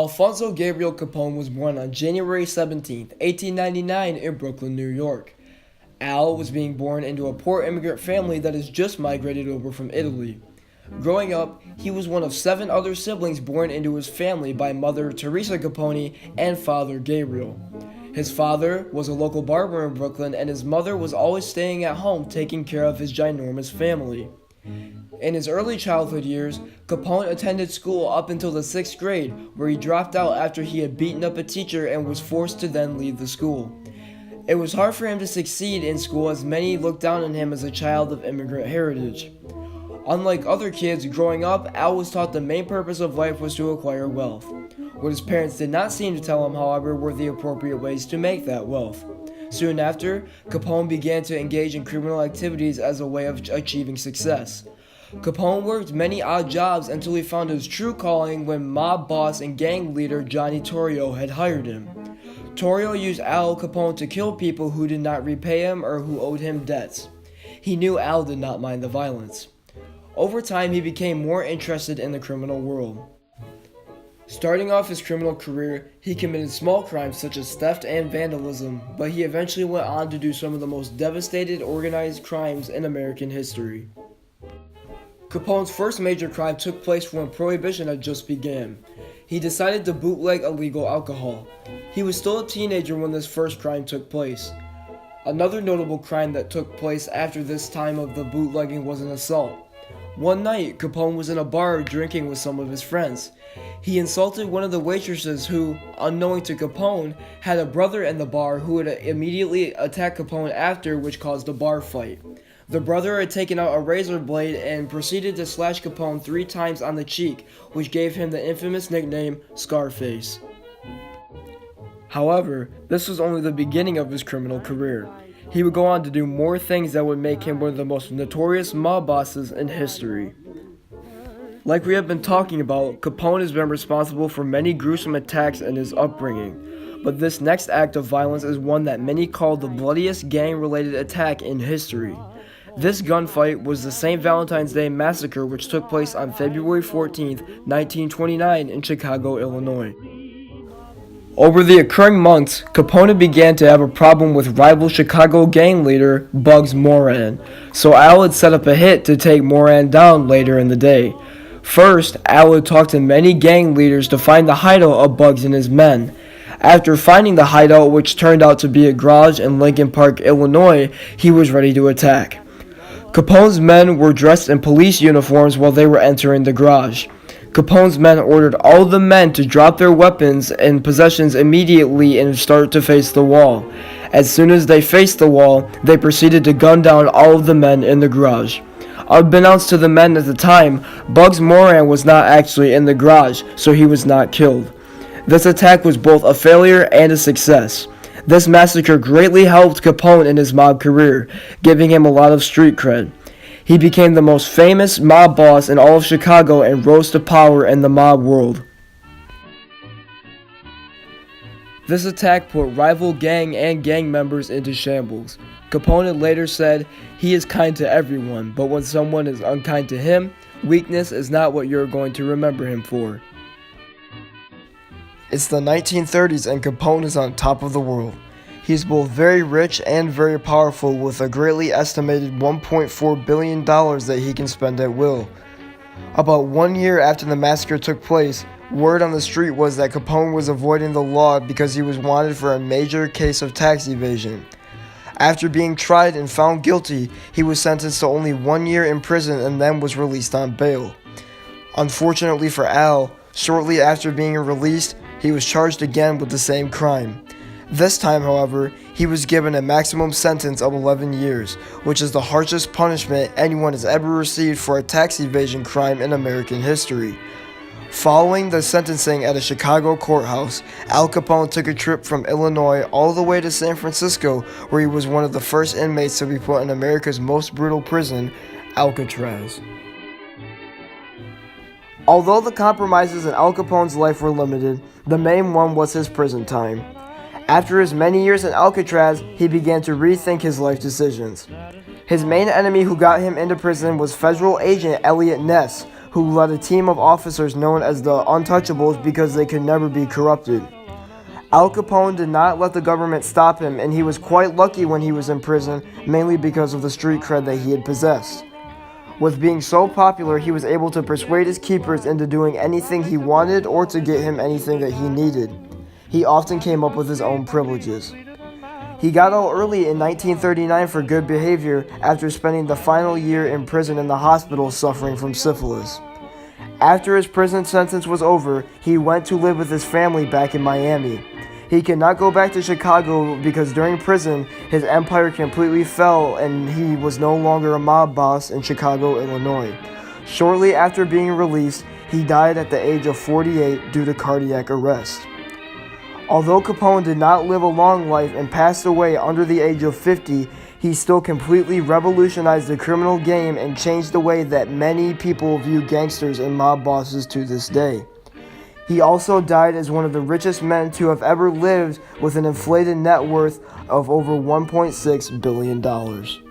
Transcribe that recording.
Alfonso Gabriel Capone was born on January 17, 1899 in Brooklyn, New York. Al was being born into a poor immigrant family that has just migrated over from Italy. Growing up, he was one of 7 other siblings born into his family by mother Teresa Capone and father Gabriel. His father was a local barber in Brooklyn, and his mother was always staying at home taking care of his ginormous family. In his early childhood years, Capone attended school up until the 6th grade, where he dropped out after he had beaten up a teacher and was forced to then leave the school. It was hard for him to succeed in school, as many looked down on him as a child of immigrant heritage. Unlike other kids growing up, Al was taught the main purpose of life was to acquire wealth. What his parents did not seem to tell him, however, were the appropriate ways to make that wealth. Soon after, Capone began to engage in criminal activities as a way of achieving success. Capone worked many odd jobs until he found his true calling when mob boss and gang leader Johnny Torrio had hired him. Torrio used Al Capone to kill people who did not repay him or who owed him debts. He knew Al did not mind the violence. Over time, he became more interested in the criminal world. Starting off his criminal career, he committed small crimes such as theft and vandalism, but he eventually went on to do some of the most devastating organized crimes in American history. Capone's first major crime took place when Prohibition had just began. He decided to bootleg illegal alcohol. He was still a teenager when this first crime took place. Another notable crime that took place after this time of the bootlegging was an assault. One night, Capone was in a bar drinking with some of his friends. He insulted one of the waitresses who, unknowing to Capone, had a brother in the bar who would immediately attack Capone after, which caused a bar fight. The brother had taken out a razor blade and proceeded to slash Capone 3 times on the cheek, which gave him the infamous nickname Scarface. However, this was only the beginning of his criminal career. He would go on to do more things that would make him one of the most notorious mob bosses in history. Like we have been talking about, Capone has been responsible for many gruesome attacks in his upbringing, but this next act of violence is one that many call the bloodiest gang-related attack in history. This gunfight was the St. Valentine's Day Massacre, which took place on February 14, 1929 in Chicago, Illinois. Over the occurring months, Capone began to have a problem with rival Chicago gang leader Bugs Moran, so Al had set up a hit to take Moran down later in the day. First, Al had talked to many gang leaders to find the hideout of Bugs and his men. After finding the hideout, which turned out to be a garage in Lincoln Park, Illinois, he was ready to attack. Capone's men were dressed in police uniforms while they were entering the garage. Capone's men ordered all the men to drop their weapons and possessions immediately and start to face the wall. As soon as they faced the wall, they proceeded to gun down all of the men in the garage. Unbeknownst to the men at the time, Bugs Moran was not actually in the garage, so he was not killed. This attack was both a failure and a success. This massacre greatly helped Capone in his mob career, giving him a lot of street cred. He became the most famous mob boss in all of Chicago and rose to power in the mob world. This attack put rival gang and gang members into shambles. Capone later said, "He is kind to everyone, but when someone is unkind to him, weakness is not what you're going to remember him for." It's the 1930s and Capone is on top of the world. He's both very rich and very powerful, with a greatly estimated $1.4 billion that he can spend at will. About 1 year after the massacre took place, word on the street was that Capone was avoiding the law because he was wanted for a major case of tax evasion. After being tried and found guilty, he was sentenced to only 1 year in prison and then was released on bail. Unfortunately for Al, shortly after being released, he was charged again with the same crime. This time, however, he was given a maximum sentence of 11 years, which is the harshest punishment anyone has ever received for a tax evasion crime in American history. Following the sentencing at a Chicago courthouse, Al Capone took a trip from Illinois all the way to San Francisco, where he was one of the first inmates to be put in America's most brutal prison, Alcatraz. Although the compromises in Al Capone's life were limited, the main one was his prison time. After his many years in Alcatraz, he began to rethink his life decisions. His main enemy who got him into prison was federal agent Elliot Ness, who led a team of officers known as the Untouchables because they could never be corrupted. Al Capone did not let the government stop him, and he was quite lucky when he was in prison, mainly because of the street cred that he had possessed. With being so popular, he was able to persuade his keepers into doing anything he wanted or to get him anything that he needed. He often came up with his own privileges. He got out early in 1939 for good behavior after spending the final year in prison in the hospital suffering from syphilis. After his prison sentence was over, he went to live with his family back in Miami. He could not go back to Chicago because during prison, his empire completely fell and he was no longer a mob boss in Chicago, Illinois. Shortly after being released, he died at the age of 48 due to cardiac arrest. Although Capone did not live a long life and passed away under the age of 50, he still completely revolutionized the criminal game and changed the way that many people view gangsters and mob bosses to this day. He also died as one of the richest men to have ever lived with an inflated net worth of over $1.6 billion.